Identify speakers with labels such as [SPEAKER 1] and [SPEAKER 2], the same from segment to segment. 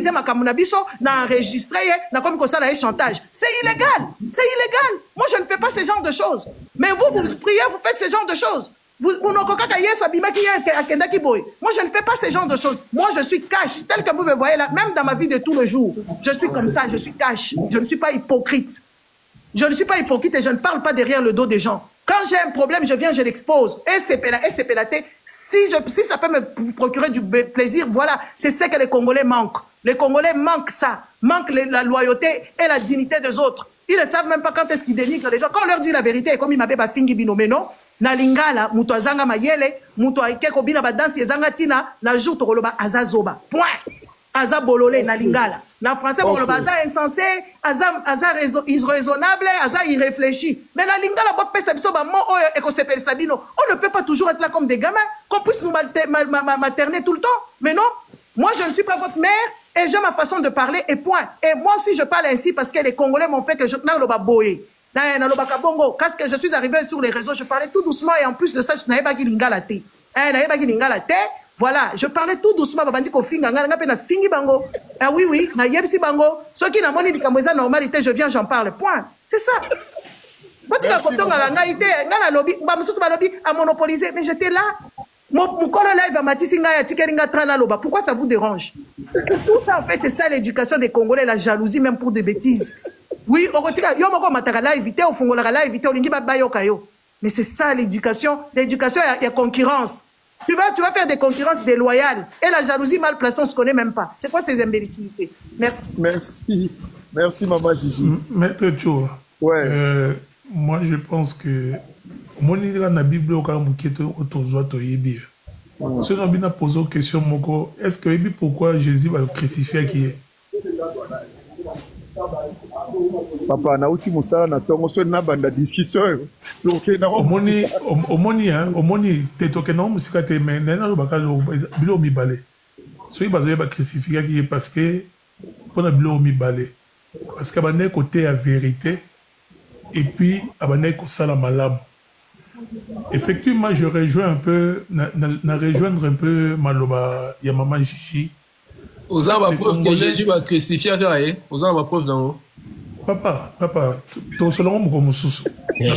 [SPEAKER 1] ma kamunabiso, na enregistré, na comme ça, na chantage. C'est illégal. C'est illégal. Moi, je ne fais pas ce genre de choses. Mais vous priez, vous faites ce genre de choses. Moi, je ne fais pas ce genre de choses. Moi, je suis cash, tel que vous me voyez là, même dans ma vie de tous les jours. Je suis comme ça, je suis cash. Je ne suis pas hypocrite. Je ne suis pas hypocrite et je ne parle pas derrière le dos des gens. Quand j'ai un problème, je viens, je l'expose. Et c'est pélaté. Si ça peut me procurer du plaisir, voilà, c'est ce que les Congolais manquent. Les Congolais manquent ça, manquent la loyauté et la dignité des autres. Ils ne savent même pas quand est-ce qu'ils dénigrent les gens. Quand on leur dit la vérité, comme il m'appelle Bafingi Binomeno, na lingala, muto azanga mayele, muto aikeko bina badansi ezanga tina, na jour tokoloba azazoba. Point. Aza bololé na lingala. Na français, boloba aza insensé, aza irraisonnable, aza irréfléchi. Mais na lingala, bo pesa biso ba mo oyo ekosepel sabino. On ne peut pas toujours être là comme des gamins, qu'on puisse nous materner tout le temps. Mais non, moi je ne suis pas votre mère. Et j'ai ma façon de parler et point. Et moi aussi, je parle ainsi parce que les Congolais m'ont fait que je n'ai pas boé. Quand je suis arrivé sur les réseaux, je parlais tout doucement et en plus de ça, je n'avais pas qui lingala té. Voilà, je parlais tout doucement. Ah oui, na yebsi bango. Ceux qui n'ont pas dit que normalité, je viens, j'en parle. Point. C'est ça. Mais j'étais là. Pourquoi ça vous dérange? Tout ça, en fait, c'est ça l'éducation des Congolais, la jalousie, même pour des bêtises. Oui, mais c'est ça l'éducation. L'éducation, il y a concurrence. Tu vas faire des concurrences déloyales. Et la jalousie mal placée, on ne se connaît même pas. C'est quoi ces imbécilités? Merci.
[SPEAKER 2] Merci, Maman Gigi.
[SPEAKER 3] Maître Tcho,
[SPEAKER 2] ouais.
[SPEAKER 3] Moi, je pense que mon idée dans la Bible, quand on si on a posé une question, est-ce que pourquoi Jésus va le crucifier qui est?
[SPEAKER 2] Papa, na uti musala na tongo so na banda discussion. Donc na
[SPEAKER 3] omoni te toke na musika te mais na lo bakalo bilo mi balé. So il va crucifier qui est parce que pour na bilo mi balé. Parce que abane côté la vérité et puis abane ko sala malamu. Effectivement, je rejoins un peu, rejoindre un peu Maloba Yamama Gigi.
[SPEAKER 4] Aux gens va preuve que Jésus va crucifier, aux gens va preuve d'en haut.
[SPEAKER 3] Papa, ton selon moi comme sous. Parce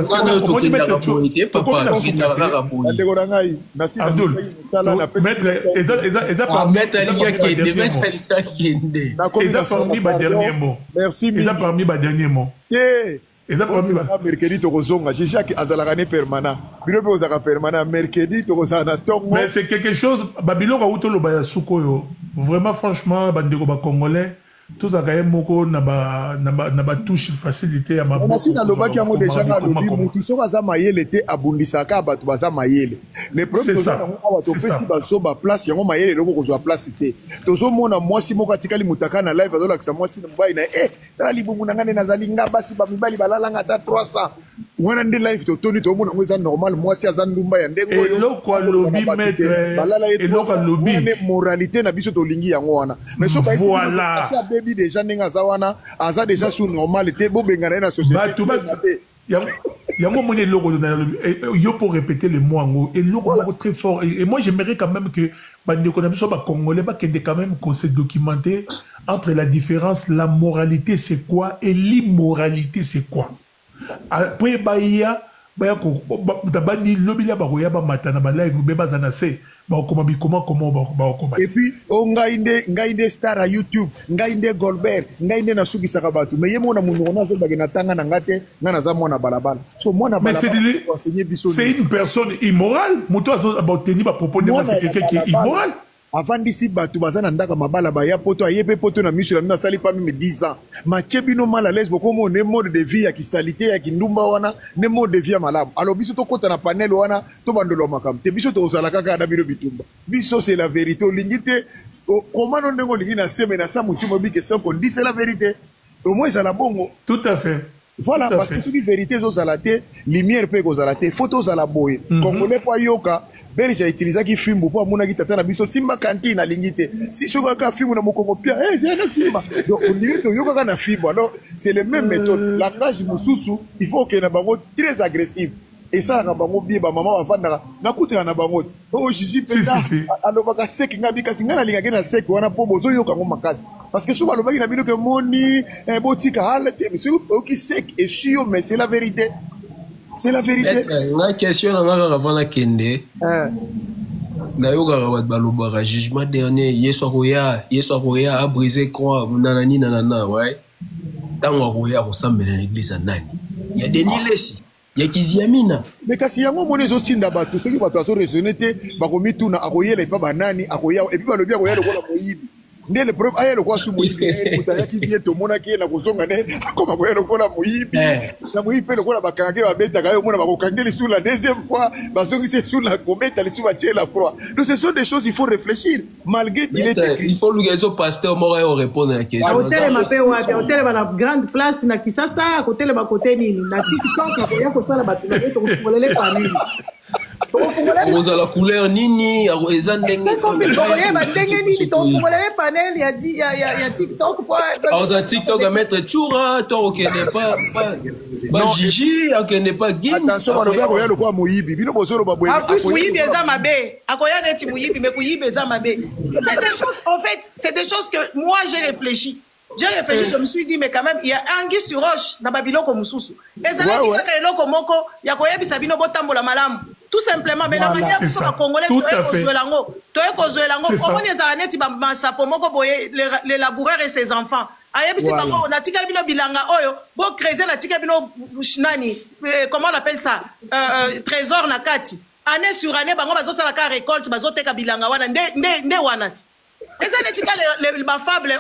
[SPEAKER 3] que
[SPEAKER 2] et ça mercredi tokozonga Jacques azalakane permanent bino pe ozaka permanent mercredi tokozana tongo
[SPEAKER 3] mais c'est quelque chose Babylone auto lo baya sukoyo vraiment franchement bandeko ba congolais tous à gagner moko na ba touche facilité à ma
[SPEAKER 2] on a si dans le bac yango déjà na lobi mutu soka za mayele te abundisaka batu baza mayele les problèmes
[SPEAKER 3] c'est ça
[SPEAKER 2] to pesi ba so ba place yango mayele loko kozwa place te tozo mona mwasi moko atikali mutaka na live azola kisa mwasi mbai na tala libumu nangane nazali ngabasi ba mibali balalanga ta 300 wana ndi live to toni to mona ngweza normal mwasi azandumba ya ndengo
[SPEAKER 3] yo eloko lobi maître eloko lobi
[SPEAKER 2] moralité na biso to lingi yango wana mais so ba isi baby déjà nenga zawana aza déjà sous normalité bo bengana na société
[SPEAKER 3] yango moni eloko yo pour répéter le mot ngo eloko très fort et moi j'aimerais quand même que bandeko na biso ba congolais ba kende quand même qu'on se documenter entre la différence la moralité c'est quoi et l'immoralité c'est quoi après baya ko tabani lobila ba koya ba matana ba live be bazana se ba comment
[SPEAKER 2] et puis ngainde star à YouTube ngainde Goldberg ngainde na suki sakabatu mais yemo na mundu na zo bagena tanga na ngate ngana za mwana balabala so mwana balabala
[SPEAKER 3] c'est une personne immorale muto azo ba tenir ba proposer c'est quelqu'un qui est immoral.
[SPEAKER 2] Avant d'ici, batu bazana ndaka mabala ba ya poto ayebe poto na misu la mina sali pa mimi 10 ans. Mache bino mal à l'aise beaucoup mon mode de vie ya kisalité ya kindumba wana ne mode de vie malamu. Alors biso to kota na panel wana to bandolo makam. Te biso to ozala kaka na bino bitumba. Biso c'est la vérité. Lingite comment non ndengo lingi na seme na sa mutu mobi question qu'on dit c'est la vérité. Au moins ça la bongo.
[SPEAKER 3] Tout à fait.
[SPEAKER 2] Voilà, parce que la vérité aux alaté, lumière peut aux alaté, photos à la boye. Congolais pas yoka, belge a utilisé qui film pour mon agita na biso simba cantine à l'ingité. Si je regarde un film na mokongo pia, c'est un simba. Donc on dirait que yoka na fibre. Alors c'est les mêmes méthodes. Langage mususu, il faut que na bango très agressif. et ça la bango bien ba maman bafanda na kuta na bango oh Gigi penda alobaka sek ngabi kasi ngana linga na sek wana po bozo yoka ngo makasi parce que souvent alobaki na bino que moni botika halate mais oki sek et sûr mais c'est la vérité. C'est la vérité.
[SPEAKER 4] La question avant la kende. D'ailleurs, le jugement dernier, Yesoya a brisé quoi, nanana, ouais. Dans Roya, ressemble à l'église à Nani. Il y a des nilesi, il y a Kiziamina.
[SPEAKER 2] Mais quand il y a un moment aussi d'abord, tous ceux qui vont raisonner, baromi tout na Aroya les pas banani, Aroya et puis le bien Roya le roi Moïbi. Ndé le problème aye le roi sous Moïbi, Moutaya qui vient au monaki na kuzongane, comme Aroya le roi Moïbi. Na Moïbi le roi bakange ba beta gayo mona bakange sur la deuxième fois, basoki c'est sur la comète les sous la croix. Donc ce sont des choses il faut réfléchir malgré il est écrit.
[SPEAKER 4] Il faut l'ougazo pasteur Moray répondre à la question.
[SPEAKER 1] Hôtel ma pe wa hôtel ba la grande place na Kisasa, hôtel ba côté nini, na TikTok ya ko sala batu na to ko lele pa nini.
[SPEAKER 4] Rosa la couleur nini, eza ndenge.
[SPEAKER 1] Panel, il y a TikTok quoi.
[SPEAKER 4] Alors TikTok à mettre Choura, toi qui n'est pas Gigi, qui n'est pas Guin.
[SPEAKER 2] Attention, on va regarder le quoi Moïbi. Bino bozoro ba boye.
[SPEAKER 1] En plus Moïbi eza mabe. Akoya neti Moïbi mais Moïbi eza mabe. C'est des choses en fait, c'est des choses que moi j'ai réfléchi. Je me suis dit, mais quand même, il y a Anguille sur roche dans Babiloko Moussousou. Et ça veut dire que Loko Moko, il y a Koyebi Sabino Botambola Malam. Tout simplement, mais la manière dont les Congolais comment les Araneti Masapo Moko Boye, les laboureurs et ses enfants. Ayebi c'est comment on a tika bino bilanga oyo, bo creuser la tika bino nani, comment on appelle ça, trésor nakati. Année sur année, bango bazo sala ka récolte, bazo teka bilanga wana nde wanati. Et ça n'est pas les bafables,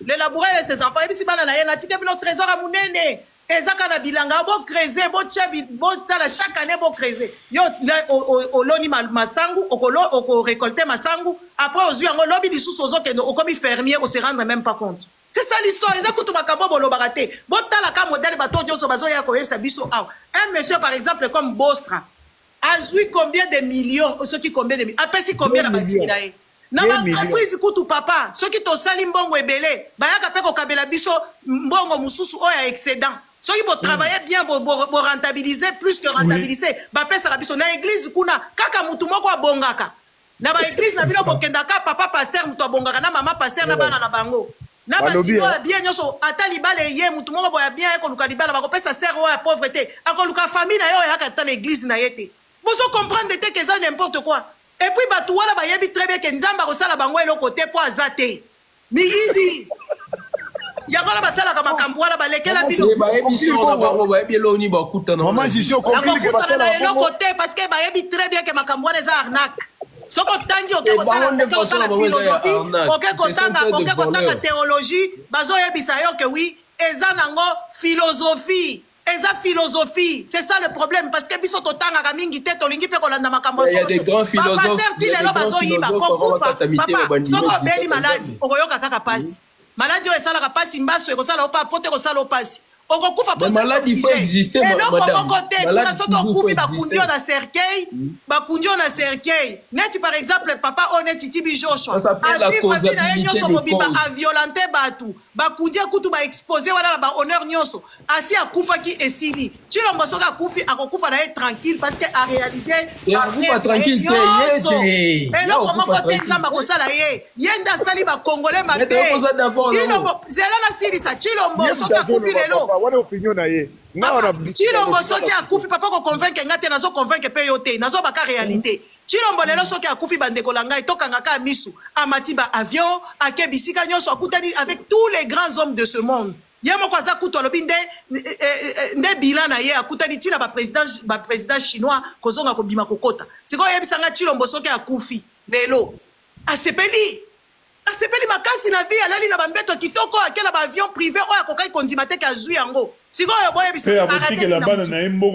[SPEAKER 1] les laboureurs et ses enfants. Et puis si bana na yena tika bino trésor à munene. Et ça kana bilanga bo creuser, bo tchabi, bo tala chaque année bo creuser. Yo au loni masangu, au récolter masangu. Après aux yeux en lobby di sous ozo que au comme fermier, on se rendre même pas compte. C'est ça l'histoire. Ils écoutent ma cabo bolo baraté. Bo tala ka modèle bateau dio so bazo ya ko yesa biso aw. Un monsieur par exemple comme Bostra a joué combien de millions, ceux qui combien de millions, après si combien la batinae. Na entreprise kutu papa, ceux qui to sali mbongo ebele, bayaka pe ko kabela biso mbongo mususu oya excédent. Ceux qui vont travailler bien pour rentabiliser plus que rentabiliser, bah pesa biso na église kuna kaka mutu moko abongaka. Na ba église na bino bokendaka papa pasteur mutu abongaka na maman pasteur na bana na bango. Na ba tiko bien nyoso atali bale ye mutu moko boya bien ko luka libala ba ko pesa serre oya pauvreté, akoluka famille na yo ya ka l'église na yete. Vous comprendre que ça n'importe quoi. Et puis, tu vois, il y a très bien que Nzamba Rosala Bango est le côté pour Azate. Mais il dit, il y a pas la salle à Macamboua, la laquelle a dit,
[SPEAKER 2] maman, j'y suis au complet que
[SPEAKER 1] le côté parce que il y a très bien que Macamboua est arnaque. Ce qu'on t'a dit, on a philosophie, on a théologie, bazo yabisayo que oui, ezanango philosophie. Philosophie, c'est ça le problème parce que biso totanga ka mingi te tolingi pe kolanda makambo
[SPEAKER 4] il y a des grands philosophes
[SPEAKER 1] papa soko beli maladi okoyoka kaka pasi maladi oyo esalaka pasi mbaso ekosala opa pote kosala opasi okokufa
[SPEAKER 4] pasi maladi peut exister
[SPEAKER 1] madame maladi soki okufi bakundi yo na cercueil bakundi yo na cercueil neti par exemple papa o neti tibi joshua avivre vie na ye nyonso mobimba aviolente bato bakundi akutu baexpose wana na bahonneur nyonso asi akufaki esili Chilombo soki akufi akokufa na ye tranquille parce que aréalise eloko moko te nzambe akosala ye ye nde asali bakongole mabe zela nasilisa Chilombo soki akufi lelo Chilombo soki akufi papa koconvaincre nga te nazo convaincre pe yo te nazo baka réalité Chilombo lelo soki akufi bandeko la ngai tokangaka misu amati ba avion akebisika nyonso akutani avec tous les grands hommes de ce monde yemo kwa za kutu alobi nde bilan na ye akutani tina ba président chinois kozonga kobima kokota sikoyo yebisanga Chilombo soki akufi lelo asepeli makasi na vie alali na bambeto kitoko akela ba avion privé oyo akokai kondima te ka zui yango sikoyo boyebisa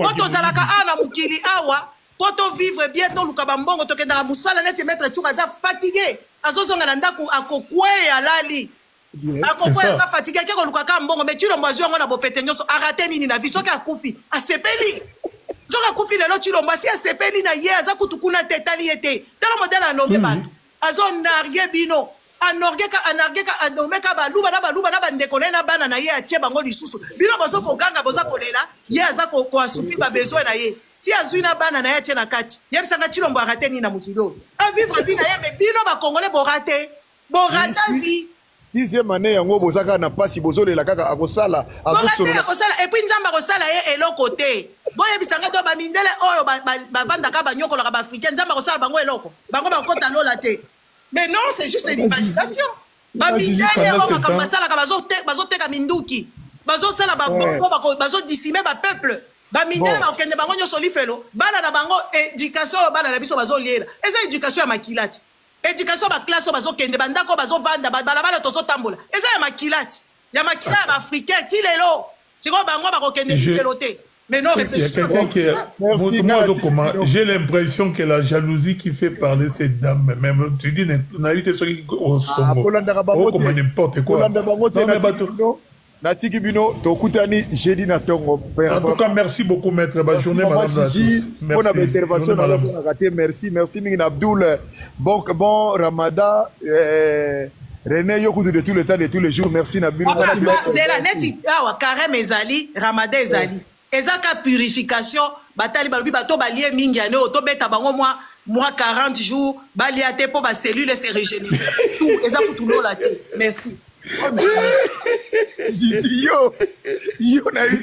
[SPEAKER 1] poto zalaka ana mukili awa poto vivre bien to luka bambongo tokenda musala neti maître Tchouka za fatigué azozonga na ndaku akokwe alali akokwe za fatigué akeko luka ka mbongo mais Chilombo azwi yango na bopete nyonso arate nini na vie soki akufi asepeli soki akufi lelo Chilombo asi asepeli na ye aza kutu kuna te tali ye te tala modele anombe bato azonargue bino anorgeka adomeka baluba na bandekone na bana na ye atie bango lisusu bino bozo koganga boza kolela ye aza ko asupi ba besoin na ye ti azui na bana na ye atie na kati ye bisanga Chilombo arate ni na mutilo a vivre vie na ye me bino ba congolais borata vie
[SPEAKER 2] 10e année yango bozaka na pasi bozolela kaka akosala
[SPEAKER 1] et puis nzamba kosala ye eloko te boye bisanga to ba mindele oyo bavandaka banyokolaka ba africain nzamba kosala bango eloko bango bakota lola te. Mais non, c'est juste une imagination. Bazoteka minduki. Bazosala bazodicimer ba peuple. Ba mindele bakende bango nyo solifelo. Bana na bango éducation bana na biso bazoliela. Eza éducation ya makilati. Éducation ba classe bazokende bandako bazovanda balabala tozotambola. Eza ya makilati. Ya makila ya africain ti lelo. Siko bango bakokende lelo te. Mais non,
[SPEAKER 3] j'ai l'impression que la jalousie qui fait parler cette dame, même tu dis, on a été sur n'importe quoi. En tout cas, merci beaucoup, maître. Bonne journée, madame la tous.
[SPEAKER 2] Merci. Merci, Mingin Abdoul. Bon Ramadan. René Yokoudou de tout le temps, de tous les jours. Merci, Nabil.
[SPEAKER 1] C'est la neti, carême ezali, Ramadan ezali. Ezaka purification, batali balobi bato balie mingi ane oto beta bango moi 40 jours, balie ate po ba cellules se régénérer. Tout, ezaka tout la te. Merci.
[SPEAKER 2] Gigi yo na eu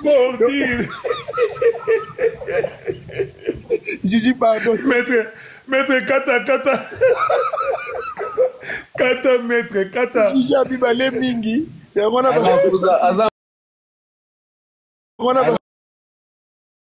[SPEAKER 3] bon Dieu.
[SPEAKER 2] Gigi pardon.
[SPEAKER 3] Maître Kata maître Kata.
[SPEAKER 2] Gigi abibale mingi. On a